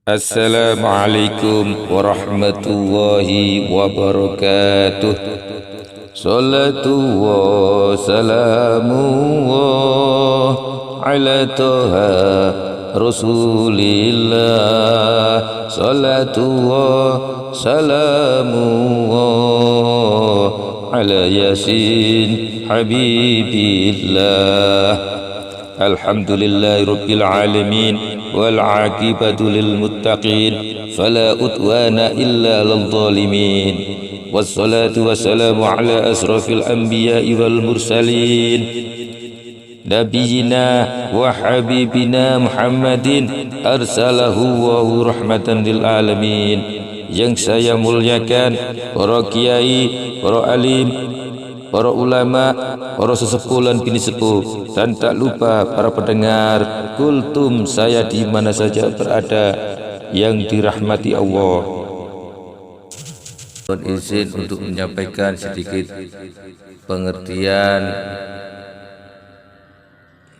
Assalamualaikum warahmatullahi wabarakatuh. Salatullah salamullah ala toha Rasulillah. Salatullah salamullah ala Yasin Habibillah. Alhamdulillahi rabbil alamin wal aqibatu lil muttaqin fala udwana illa lil zalimin. Wassalatu wassalamu ala asrafil anbiya'i wal mursalin nabiyyina wa habibina Muhammadin arsalahu wa rahmatan lil alamin. Yang saya muliakan para kiai, para alim, para ulama, para sesepuh dan bini sepuh, dan tak lupa para pendengar kultum saya di mana saja berada yang dirahmati Allah. Mohon izin untuk menyampaikan sedikit pengertian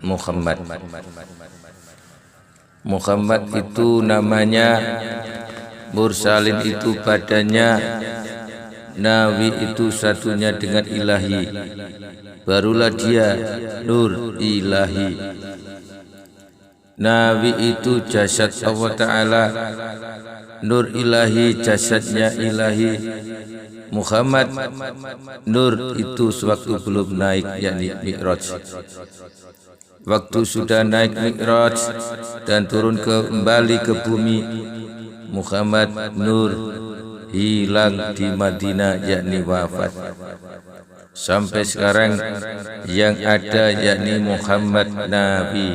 Muhammad. Muhammad itu namanya, mursalin itu badannya, Nabi itu satunya dengan ilahi, barulah dia nur ilahi. Nabi itu jasad Allah Ta'ala, nur ilahi jasadnya ilahi. Muhammad nur itu sewaktu belum naik, yakni Mi'raj. Waktu sudah naik Mi'raj dan turun kembali ke bumi, Muhammad nur hilang di Madinah, yakni wafat. Sampai sekarang yang ada yakni Muhammad Nabi.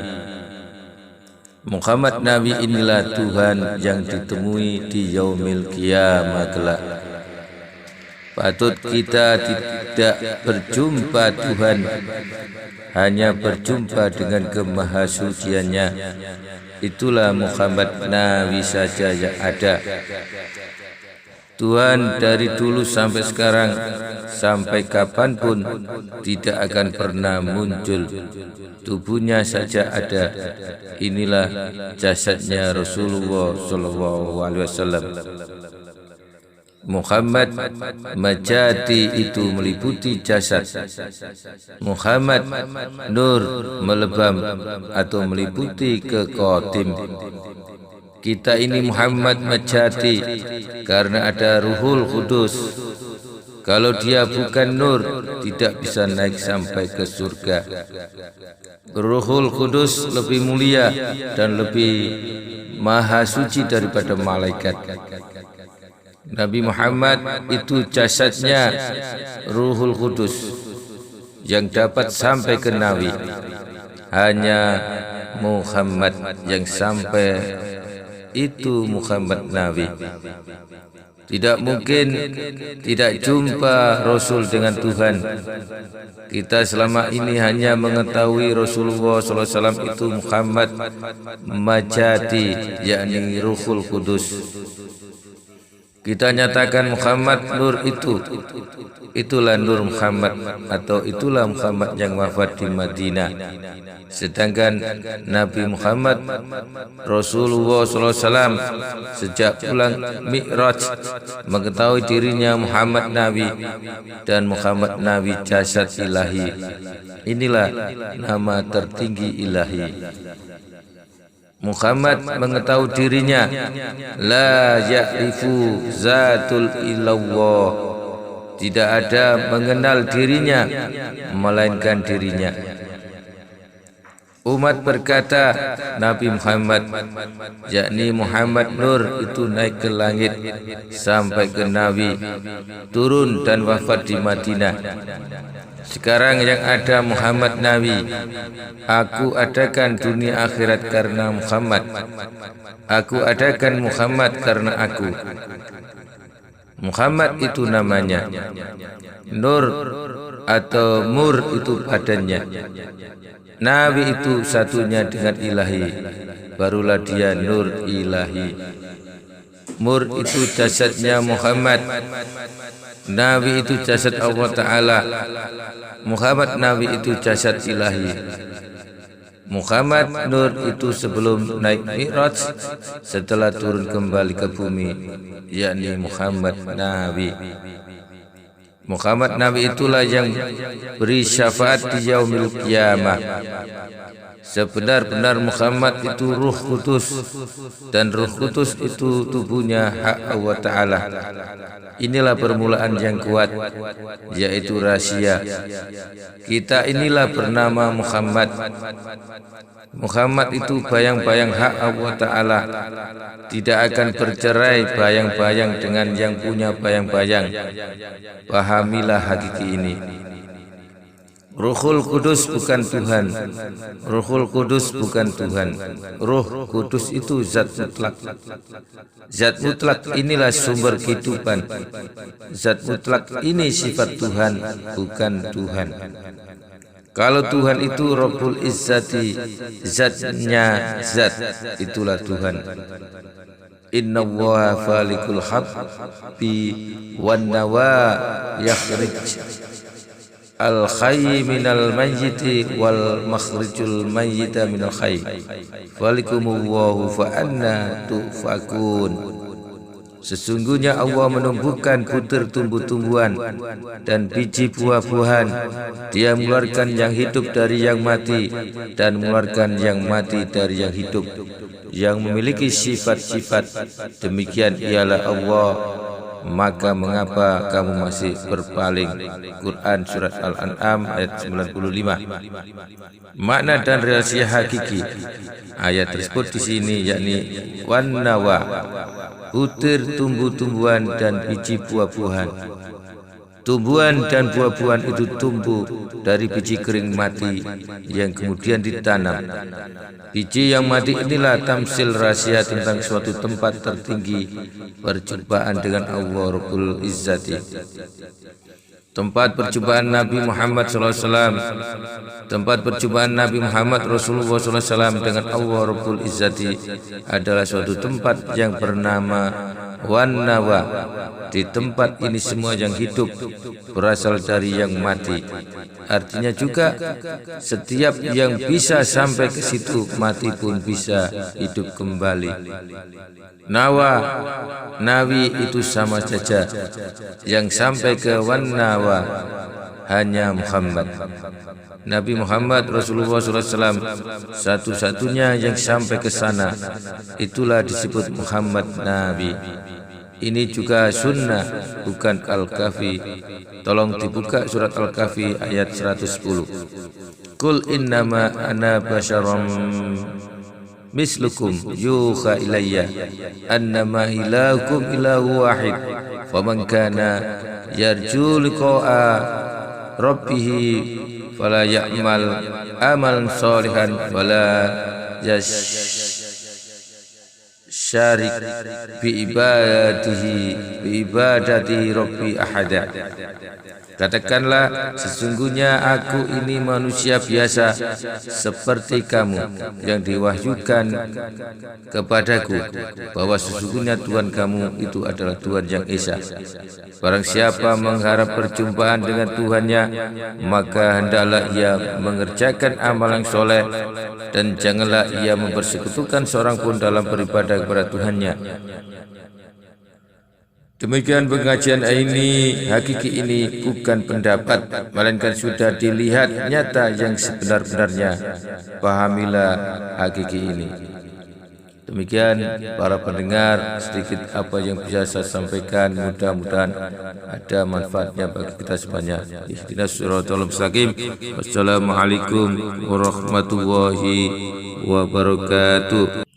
Muhammad Nabi inilah Tuhan yang ditemui di yaumil qiyamah kelak. Patut kita tidak berjumpa Tuhan, hanya berjumpa dengan kemahasuciannya. Itulah Muhammad Nabi saja yang ada. Tuhan dari dulu sampai sekarang, sampai kapanpun tidak akan pernah muncul. Tubuhnya saja ada. Inilah jasadnya Rasulullah SAW. Muhammad majadi itu meliputi jasad. Muhammad nur melebam atau meliputi ke qadim. Kita ini Muhammad majadi karena ada Ruhul Qudus. Kalau dia bukan nur, tidak bisa naik sampai ke surga. Ruhul Qudus lebih mulia dan lebih maha suci daripada malaikat. Nabi Muhammad itu jasadnya Ruhul Qudus yang dapat sampai ke Nabi. Hanya Muhammad yang sampai itu Muhammad Nabi. Tidak mungkin tidak jumpa Rasul dengan Tuhan. Kita selama ini hanya mengetahui Rasulullah SAW itu Muhammad majadi, yakni Ruhul Qudus. Kita nyatakan Muhammad nur itu. Itulah nur Muhammad, atau itulah Muhammad yang wafat di Madinah. Sedangkan Nabi Muhammad Rasulullah SAW sejak pulang Mi'raj mengetahui dirinya Muhammad Nabi, dan Muhammad Nabi jasad ilahi. Inilah nama tertinggi ilahi. Muhammad mengetahui dirinya la ya'rifu zatul illallah, tidak ada mengenal dirinya melainkan dirinya. Umat berkata Nabi Muhammad, yakni Muhammad Nur itu naik ke langit sampai ke Nabi, turun dan wafat di Madinah. Sekarang yang ada Muhammad Nabi. Aku adakan dunia akhirat karena Muhammad. Aku adakan Muhammad karena aku. Muhammad itu namanya. Nur atau mur itu badannya. Nabi itu satunya dengan ilahi, barulah dia nur ilahi. Mur itu jasadnya Muhammad. Nabi itu jasad Allah Ta'ala. Muhammad Nabi itu jasad ilahi. Muhammad Nur itu sebelum naik Mi'raj, setelah turun kembali ke bumi, yakni Muhammad Nabi. Muhammad Nabi itulah yang beri syafaat di yaumil qiyamah. Sebenar-benar Muhammad itu Ruh Kudus, dan Ruh Kudus itu tubuhnya hak Allah Ta'ala. Inilah permulaan yang kuat, yaitu rahasia. Kita inilah bernama Muhammad. Muhammad itu bayang-bayang hak Allah Ta'ala. Tidak akan bercerai bayang-bayang dengan yang punya bayang-bayang. Pahamilah hakiki ini. Ruhul Kudus bukan Tuhan. Ruhul Kudus bukan Tuhan. Ruh Kudus itu zat mutlak. Zat mutlak inilah sumber kehidupan. Zat mutlak ini sifat Tuhan, bukan Tuhan. Kalau Tuhan itu Rabbul Izzati, zatnya zat, itulah Tuhan. Inna Allaha falikul habbi wan nawa yakhrij al-khayy minal mayyiti wal makhrijul mayyita minal khayy walikumullahu fa anna tufakun. Sesungguhnya Allah menumbuhkan butir tumbuh-tumbuhan dan biji buah-buahan. Dia mengeluarkan yang hidup dari yang mati dan mengeluarkan yang mati dari yang hidup. Yang memiliki sifat-sifat demikian ialah Allah. Maka mengapa kamu masih berpaling? Quran surat Al-An'am ayat 95. Makna dan rahasia hakiki ayat tersebut di sini yakni wan nawa, butir tumbuh-tumbuhan dan biji buah-buahan. Tumbuhan dan buah-buahan itu tumbuh dari biji kering mati yang kemudian ditanam. Biji yang mati inilah tamsil rahasia tentang suatu tempat tertinggi perjumpaan dengan Allah Rabbul Izzati. Tempat perjumpaan Nabi Muhammad SAW, tempat perjumpaan Nabi Muhammad Rasulullah SAW dengan Allah Rabbul Izzati adalah suatu tempat yang bernama Wan Nawa. Di tempat ini semua yang hidup berasal dari yang mati. Artinya juga setiap yang bisa sampai ke situ mati pun bisa hidup kembali. Nawa, nawi itu sama saja. Yang sampai ke Wan Nawa hanya Muhammad. Nabi Muhammad Rasulullah SAW satu-satunya yang sampai ke sana. Itulah disebut Muhammad Nabi. Ini juga sunnah, bukan Al-Kahfi. Tolong dibuka surat Al-Kahfi ayat 110. Qul innama ana basyarum mislukum yuha ilayya annama ilahukum ilahu wahid faman kana yarju liqa'a rabbih fala ya'mal amalan salihan wala syarik bi ibadati rabbi ahada. Katakanlah, sesungguhnya aku ini manusia biasa seperti kamu yang diwahyukan kepadaku bahwa sesungguhnya Tuhan kamu itu adalah Tuhan yang esa. Barang siapa mengharap perjumpaan dengan Tuhannya, maka hendaklah ia mengerjakan amal yang soleh dan janganlah ia mempersekutukan seorang pun dalam beribadah kepada Tuhannya. Demikian pengajian ini, hakiki ini bukan pendapat, melainkan sudah dilihat nyata yang sebenar-benarnya. Pahamilah hakiki ini. Demikian para pendengar, sedikit apa yang bisa saya sampaikan, mudah-mudahan ada manfaatnya bagi kita semuanya. Ihdinas siratal mustaqim. Wassalamualaikum warahmatullahi wabarakatuh.